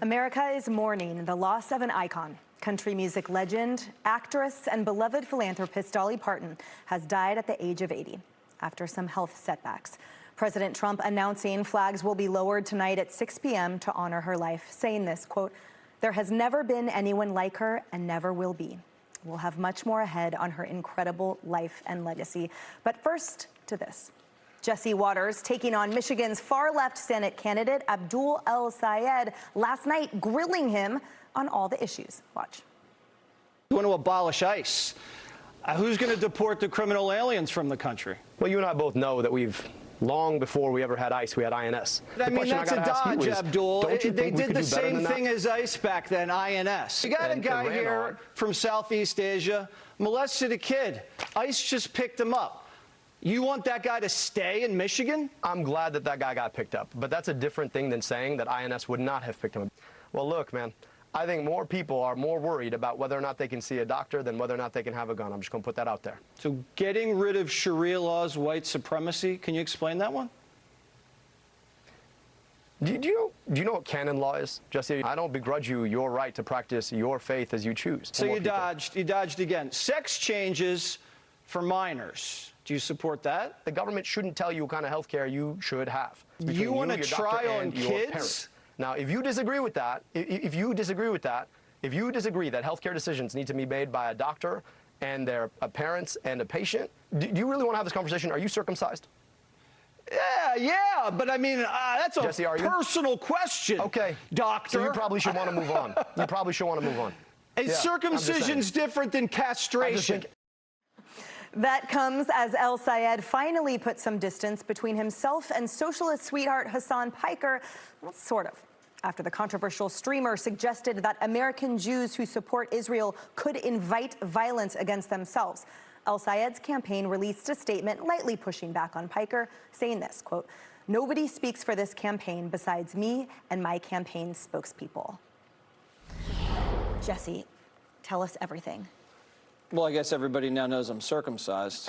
America is mourning the loss of an icon. Country music legend, actress, and beloved philanthropist Dolly Parton has died at the age of 80 after some health setbacks. President Trump announcing flags will be lowered tonight at 6 p.m. to honor her life, saying this, quote, "There has never been anyone like her and never will be. We'll have much more ahead on her incredible life and legacy." But first to this. Jesse Waters taking on Michigan's far-left Senate candidate Abdul El-Sayed last night, grilling him on all the issues. Watch. You want to abolish ICE. Who's going to deport the criminal aliens from the country? Well, you and I both know that long before we ever had ICE, we had INS. I mean, that's a dodge, Abdul. They did the same thing as ICE back then, INS. You got a guy here from Southeast Asia, molested a kid. ICE just picked him up. You want that guy to stay in Michigan? I'm glad that guy got picked up, but that's a different thing than saying that INS would not have picked him up. Well, look, man, I think more people are more worried about whether or not they can see a doctor than whether or not they can have a gun. I'm just going to put that out there. So getting rid of Sharia laws, white supremacy, can you explain that one? Do you know what canon law is, Jesse? I don't begrudge you your right to practice your faith as you choose. So you dodged again. Sex changes for minors. Do you support that? The government shouldn't tell you what kind of health care you should have. You want to try on kids? Now, if you disagree with that, if you disagree that health care decisions need to be made by a doctor and their parents and a patient, do you really want to have this conversation? Are you circumcised? Yeah, but I mean, that's a Jesse, personal question. Okay. Doctor. So you probably should want to move on. You probably should want to move on. Is circumcision's different than castration? That comes as El-Sayed finally put some distance between himself and socialist sweetheart Hassan Piker, well, sort of, after the controversial streamer suggested that American Jews who support Israel could invite violence against themselves. El-Sayed's campaign released a statement lightly pushing back on Piker, saying this, quote, "Nobody speaks for this campaign besides me and my campaign spokespeople." Jesse, tell us everything. Well, I guess everybody now knows I'm circumcised.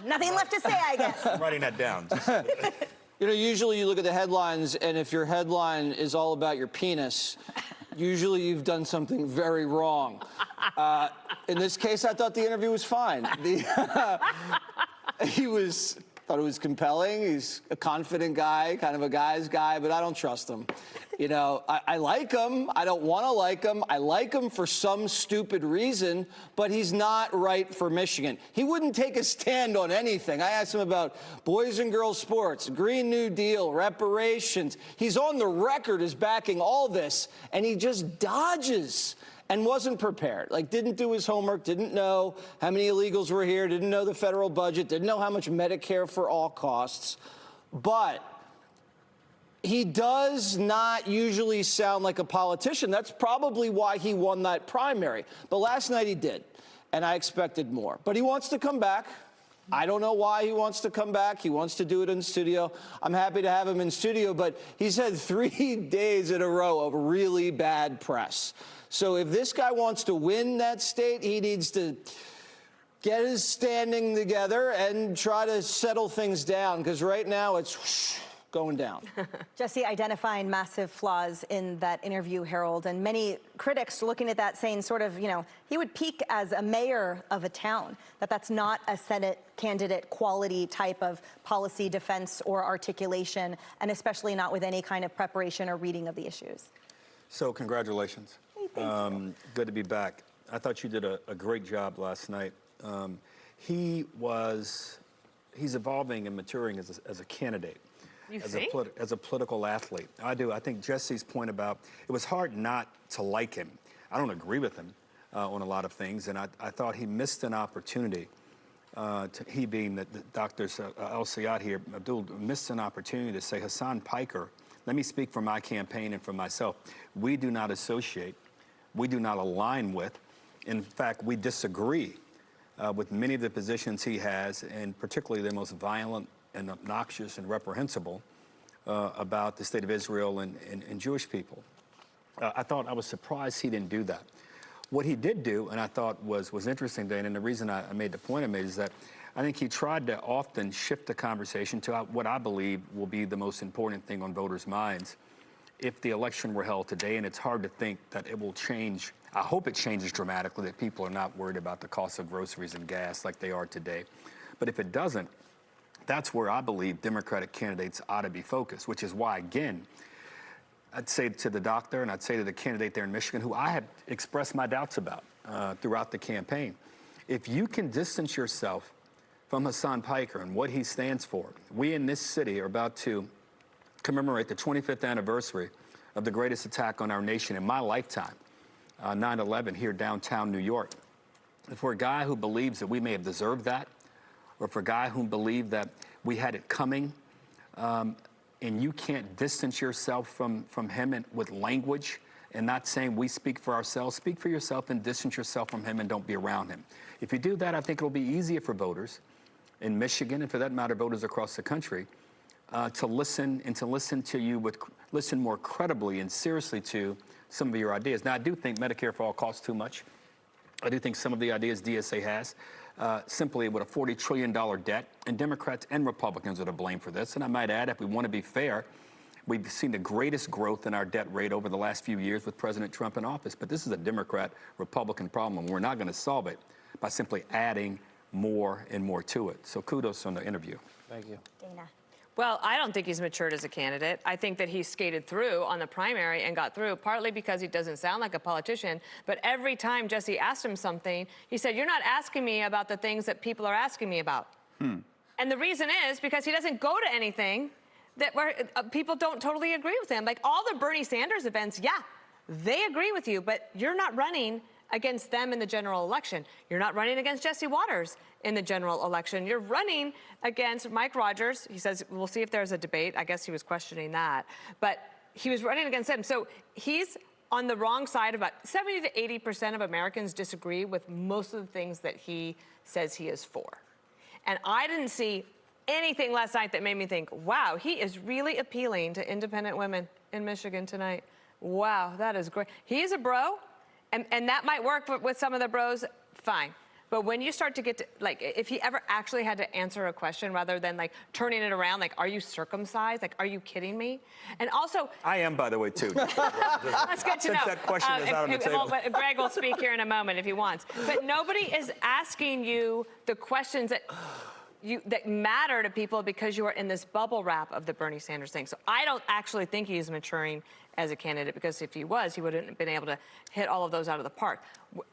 Nothing left to say, I guess. I'm writing that down. You know, usually you look at the headlines, and if your headline is all about your penis, usually you've done something very wrong. In this case, I thought the interview was fine. Thought it was compelling. He's a confident guy, kind of a guy's guy, but I don't trust him. You know, I like him. I don't want to like him. I like him for some stupid reason, but he's not right for Michigan. He wouldn't take a stand on anything. I asked him about boys and girls sports, Green New Deal, reparations. He's on the record as backing all this, and he just dodges and wasn't prepared, like didn't do his homework, didn't know how many illegals were here, didn't know the federal budget, didn't know how much Medicare for all costs. But he does not usually sound like a politician. That's probably why he won that primary. But last night he did, and I expected more. But he wants to come back. I don't know why he wants to come back. He wants to do it in studio. I'm happy to have him in studio, but he's had 3 days in a row of really bad press. So if this guy wants to win that state, he needs to get his standing together and try to settle things down, because right now it's whoosh, going down. Jesse, identifying massive flaws in that interview, Harold, and many critics looking at that saying sort of, you know, he would peak as a mayor of a town, that's not a Senate candidate quality type of policy defense or articulation, and especially not with any kind of preparation or reading of the issues. So congratulations. Thank you. Good to be back. I thought you did a great job last night. He's evolving and maturing as a candidate. As a political athlete. I do. I think Jesse's point about it was hard not to like him. I don't agree with him on a lot of things, and I thought he missed an opportunity. He being the Dr. El-Sayed here, Abdul missed an opportunity to say, Hassan Piker, let me speak for my campaign and for myself. We do not associate. We do not align with. In fact, we disagree with many of the positions he has, and particularly the most violent and obnoxious and reprehensible about the state of Israel and Jewish people. I was surprised he didn't do that. What he did do, and I thought was interesting, Dan, and the reason I made the point I made is that I think he tried to often shift the conversation to what I believe will be the most important thing on voters' minds, if the election were held today, and it's hard to think that it will change. I hope it changes dramatically, that people are not worried about the cost of groceries and gas like they are today. But if it doesn't, that's where I believe Democratic candidates ought to be focused, which is why, again, I'd say to the doctor and I'd say to the candidate there in Michigan, who I have expressed my doubts about throughout the campaign, if you can distance yourself from Hassan Piker and what he stands for, we in this city are about to commemorate the 25th anniversary of the greatest attack on our nation in my lifetime, 9/11 here downtown New York. And for a guy who believes that we may have deserved that, or for a guy who believed that we had it coming, and you can't distance yourself from him and with language and not saying we speak for ourselves, speak for yourself and distance yourself from him and don't be around him. If you do that, I think it'll be easier for voters in Michigan, and for that matter, voters across the country, to listen to you, listen more credibly and seriously to some of your ideas. Now, I do think Medicare for all costs too much. I do think some of the ideas DSA has, simply with a $40 trillion debt, and Democrats and Republicans are to blame for this. And I might add, if we want to be fair, we've seen the greatest growth in our debt rate over the last few years with President Trump in office. But this is a Democrat-Republican problem, and we're not going to solve it by simply adding more and more to it. So kudos on the interview. Thank you. Dana. Well, I don't think he's matured as a candidate. I think that he skated through on the primary and got through, partly because he doesn't sound like a politician. But every time Jesse asked him something, he said, "You're not asking me about the things that people are asking me about." And the reason is because he doesn't go to anything that where people don't totally agree with him. Like all the Bernie Sanders events, yeah, they agree with you, but you're not running against them in the general election. You're not running against Jesse Waters in the general election. You're running against Mike Rogers. He says, we'll see if there's a debate. I guess he was questioning that. But he was running against him. So he's on the wrong side. About 70 to 80% of Americans disagree with most of the things that he says he is for. And I didn't see anything last night that made me think, wow, he is really appealing to independent women in Michigan tonight. Wow, that is great. He's a bro. And that might work with some of the bros, fine. But when you start to get to, like, if he ever actually had to answer a question rather than, like, turning it around, like, are you circumcised? Like, are you kidding me? And also... I am, by the way, too. That's good to know. Since that question is out on the table. Well, Greg will speak here in a moment if he wants. But nobody is asking you the questions that matter to people because you are in this bubble wrap of the Bernie Sanders thing. So I don't actually think he's maturing as a candidate, because if he was, he wouldn't have been able to hit all of those out of the park.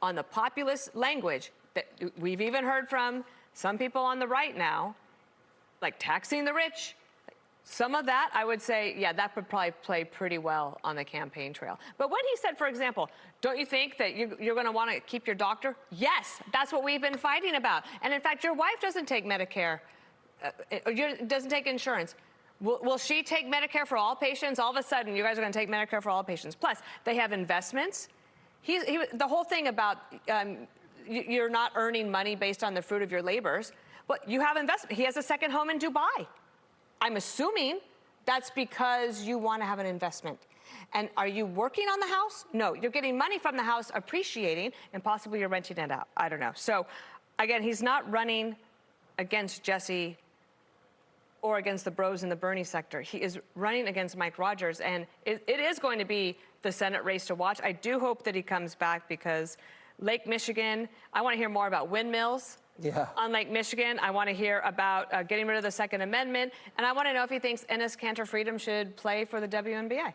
On the populist language that we've even heard from some people on the right now, like taxing the rich, some of that, I would say, yeah, that would probably play pretty well on the campaign trail. But when he said, for example, don't you think that you're going to want to keep your doctor? Yes, that's what we've been fighting about. And in fact, your wife doesn't take Medicare, doesn't take insurance. Will she take Medicare for all patients? All of a sudden, you guys are going to take Medicare for all patients. Plus, they have investments. The whole thing about you're not earning money based on the fruit of your labors. But you have investment. He has a second home in Dubai. I'm assuming that's because you want to have an investment. And are you working on the house? No, you're getting money from the house appreciating, and possibly you're renting it out. I don't know. So, again, he's not running against Jesse or against the bros in the Bernie sector. He is running against Mike Rogers, and it is going to be the Senate race to watch. I do hope that he comes back, because Lake Michigan, I want to hear more about windmills. Yeah. On Lake Michigan, I want to hear about getting rid of the Second Amendment, and I want to know if he thinks Enes Kanter Freedom should play for the WNBA.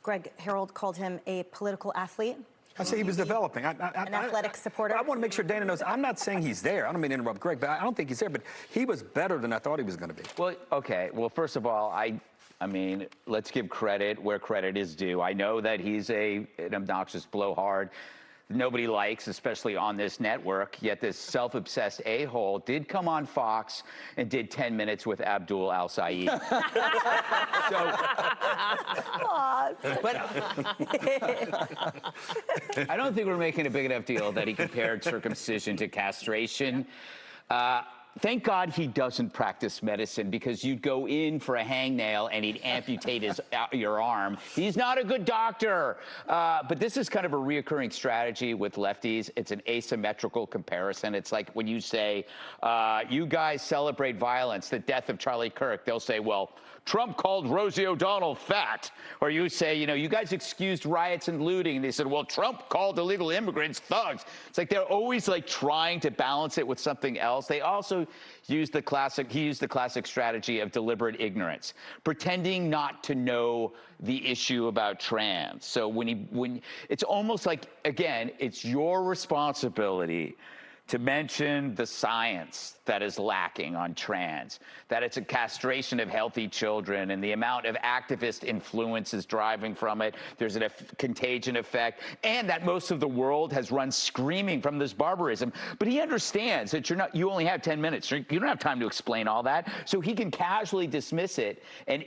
Greg, Harold called him a political athlete. I say he was developing. An athletic supporter. I want to make sure Dana knows, I'm not saying he's there. I don't mean to interrupt Greg, but I don't think he's there. But he was better than I thought he was going to be. Well, okay. Well, first of all, I mean, let's give credit where credit is due. I know that he's an obnoxious blowhard nobody likes, especially on this network, yet this self-obsessed a-hole did come on Fox and did 10 minutes with Abdul El-Sayed. But I don't think we're making a big enough deal that he compared circumcision to castration. Thank God he doesn't practice medicine, because you'd go in for a hangnail and he'd amputate your arm. He's not a good doctor. But this is kind of a reoccurring strategy with lefties. It's an asymmetrical comparison. It's like when you say, you guys celebrate violence, the death of Charlie Kirk, they'll say, well, Trump called Rosie O'Donnell fat. Or you say, you know, you guys excused riots and looting. And they said, well, Trump called illegal immigrants thugs. It's like they're always like trying to balance it with something else. They also he used the classic strategy of deliberate ignorance, pretending not to know the issue about trans. So when it's almost like, again, it's your responsibility to mention the science that is lacking on trans, that it's a castration of healthy children and the amount of activist influence is driving from it. There's a contagion effect, and that most of the world has run screaming from this barbarism. But he understands that you only have 10 minutes. You don't have time to explain all that. So he can casually dismiss it, and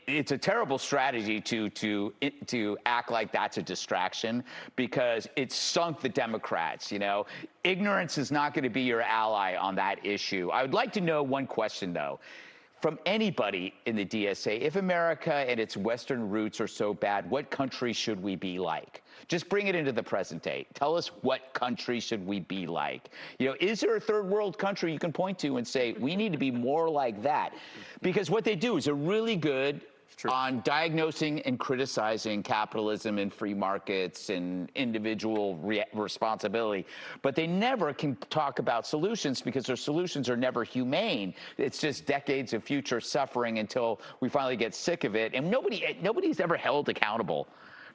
it's a terrible strategy to act like that's a distraction, because it's sunk the Democrats, you know. Ignorance is not going to be your ally on that issue. I would like to know one question, though, from anybody in the DSA. If America and its Western roots are so bad, what country should we be like? Just bring it into the present day. Tell us, what country should we be like? You know, is there a third world country you can point to and say, we need to be more like that? Because what they do is they're really good on diagnosing and criticizing capitalism and free markets and individual responsibility. But they never can talk about solutions, because their solutions are never humane. It's just decades of future suffering until we finally get sick of it. And nobody's ever held accountable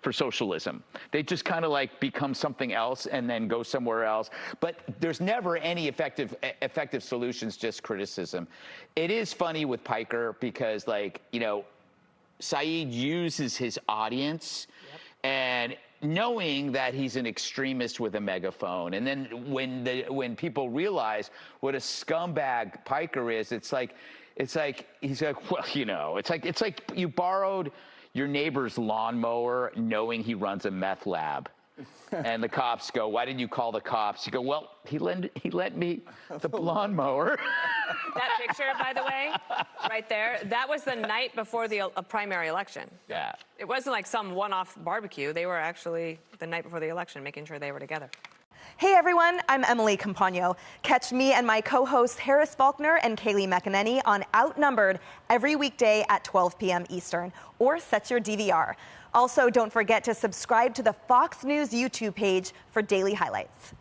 for socialism. They just kind of like become something else and then go somewhere else. But there's never any effective solutions, just criticism. It is funny with Piker because, like, you know, Sayed uses his audience, and knowing that he's an extremist with a megaphone. And then when people realize what a scumbag Piker is, it's like he's like, well, you know, it's like you borrowed your neighbor's lawnmower knowing he runs a meth lab. And the cops go, why didn't you call the cops? You go, well, he lent me the lawnmower. That picture, by the way, right there, that was the night before the primary election. Yeah. It wasn't like some one-off barbecue. They were actually the night before the election making sure they were together. Hey everyone, I'm Emily Campagno. Catch me and my co-hosts Harris Faulkner and Kaylee McEnany on Outnumbered every weekday at 12 p.m. Eastern, or set your DVR. Also, don't forget to subscribe to the Fox News YouTube page for daily highlights.